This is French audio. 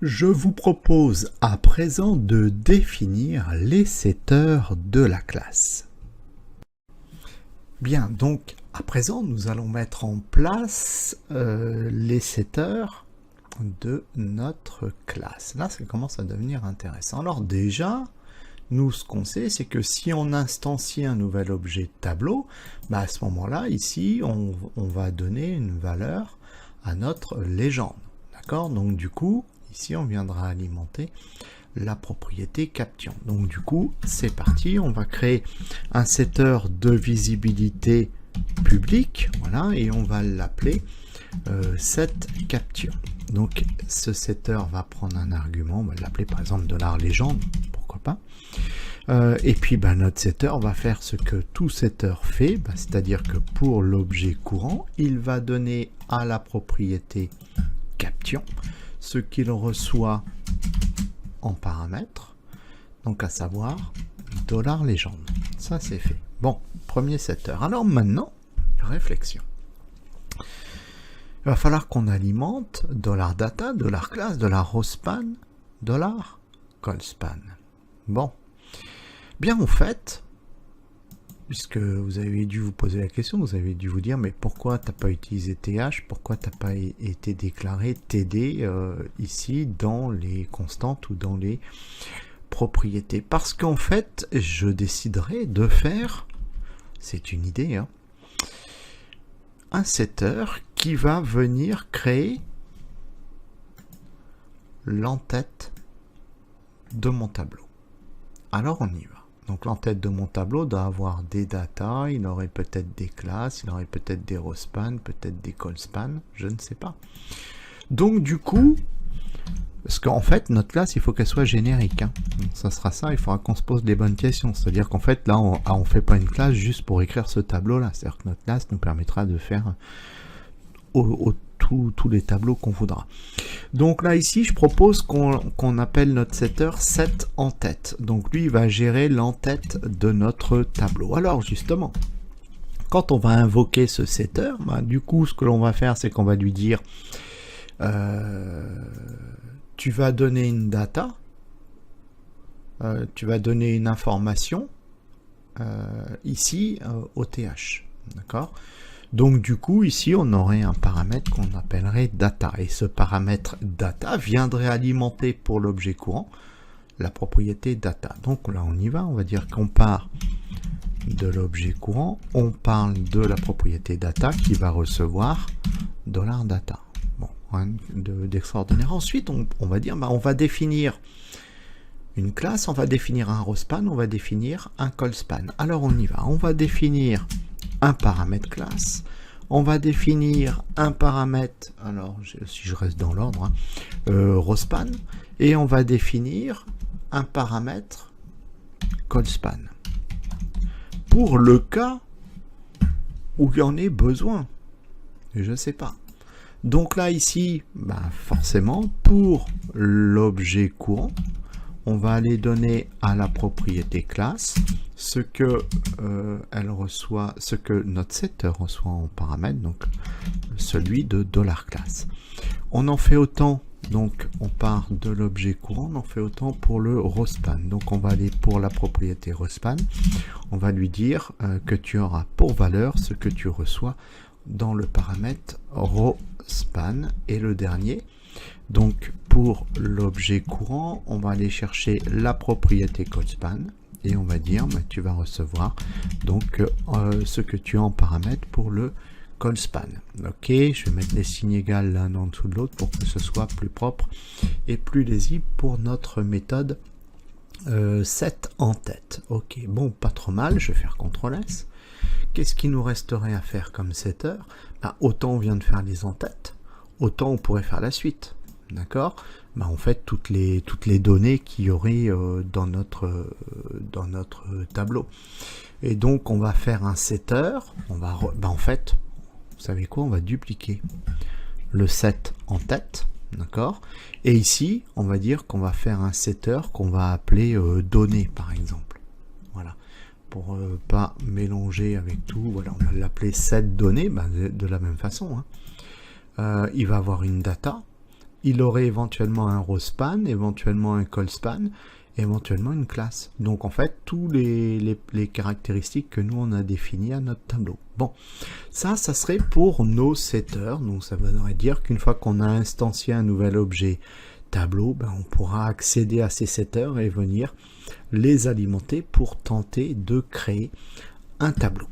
Je vous propose à présent de définir les setters de la classe. Bien, donc à présent nous allons mettre en place les setters de notre classe. Là, ça commence à devenir intéressant. Alors déjà, nous, ce qu'on sait, c'est que si on instancie un nouvel objet tableau, à ce moment-là, ici, on va donner une valeur à notre légende. D'accord? Donc du coup, ici, on viendra alimenter la propriété caption. Donc du coup, c'est parti. On va créer un setter de visibilité publique, voilà, et on va l'appeler setCaption. Donc ce setter va prendre un argument, on va l'appeler par exemple $légende, pourquoi pas. Et puis notre setter va faire ce que tout setter fait, c'est-à-dire que pour l'objet courant, il va donner à la propriété caption ce qu'il reçoit en paramètres, donc à savoir $légende. Ça c'est fait. Bon, premier setter. Alors maintenant, réflexion. Il va falloir qu'on alimente $data, $class, $rospan, $callspan. Bon. Bien en fait, puisque vous avez dû vous poser la question, vous avez dû vous dire, mais pourquoi tu n'as pas utilisé th, pourquoi tu n'as pas été déclaré td ici dans les constantes ou dans les propriétés? Parce qu'en fait, je déciderai de faire, c'est une idée, hein, un setter qui va venir créer l'entête de mon tableau. Alors on y va. Donc l'entête de mon tableau doit avoir des data, il aurait peut-être des classes, il aurait peut-être des rospan, peut-être des callspan, je ne sais pas. Donc du coup, parce qu'en fait notre classe il faut qu'elle soit générique, hein. Ça sera ça, il faudra qu'on se pose les bonnes questions. C'est-à-dire qu'en fait là on fait pas une classe juste pour écrire ce tableau là, c'est-à-dire que notre classe nous permettra de faire tous les tableaux qu'on voudra. Donc là ici je propose qu'on appelle notre setter setEntête. Donc lui il va gérer l'entête de notre tableau. Alors justement, quand on va invoquer ce setter, du coup ce que l'on va faire c'est qu'on va lui dire tu vas donner une data, tu vas donner une information ici au th, d'accord? Donc du coup ici on aurait un paramètre qu'on appellerait data, et ce paramètre data viendrait alimenter pour l'objet courant la propriété data. Donc là on y va, on va dire qu'on part de l'objet courant, on parle de la propriété data qui va recevoir $data. Bon, rien d'extraordinaire. Ensuite on va dire on va définir une classe, on va définir un rospan, on va définir un callspan. Alors on y va, on va définir un paramètre classe, on va définir un paramètre, alors si je reste dans l'ordre, rospan, et on va définir un paramètre callspan pour le cas où il y en ait besoin, je ne sais pas. Donc là ici, forcément pour l'objet courant, on va aller donner à la propriété classe ce que elle reçoit, ce que notre setter reçoit en paramètre, donc celui de $class. On en fait autant, donc on part de l'objet courant, on en fait autant pour le rospan. Donc on va aller pour la propriété rospan, on va lui dire que tu auras pour valeur ce que tu reçois dans le paramètre rospan. Et le dernier, donc pour l'objet courant, on va aller chercher la propriété callspan et on va dire tu vas recevoir donc ce que tu as en paramètre pour le callspan. Ok, je vais mettre les signes égales l'un en dessous de l'autre pour que ce soit plus propre et plus lisible pour notre méthode setEntête. Ok, bon, pas trop mal, je vais faire CTRL S. Qu'est-ce qui nous resterait à faire comme setter? Autant on vient de faire les entêtes, autant on pourrait faire la suite. D'accord? En fait, toutes les données qu'il y aurait dans notre tableau. Et donc, on va faire un setter. On va en fait, vous savez quoi? On va dupliquer le setEntête. D'accord? Et ici, on va dire qu'on va faire un setter qu'on va appeler données, par exemple. Voilà. Pour pas mélanger avec tout. Voilà, on va l'appeler setDonnées, de la même façon. Hein. Il va avoir une data. il aurait éventuellement un row span, éventuellement un call span, éventuellement une classe. Donc en fait, tous les caractéristiques que nous on a définies à notre tableau. Bon, ça serait pour nos setters. Donc ça voudrait dire qu'une fois qu'on a instancié un nouvel objet tableau, ben, on pourra accéder à ces setters et venir les alimenter pour tenter de créer un tableau.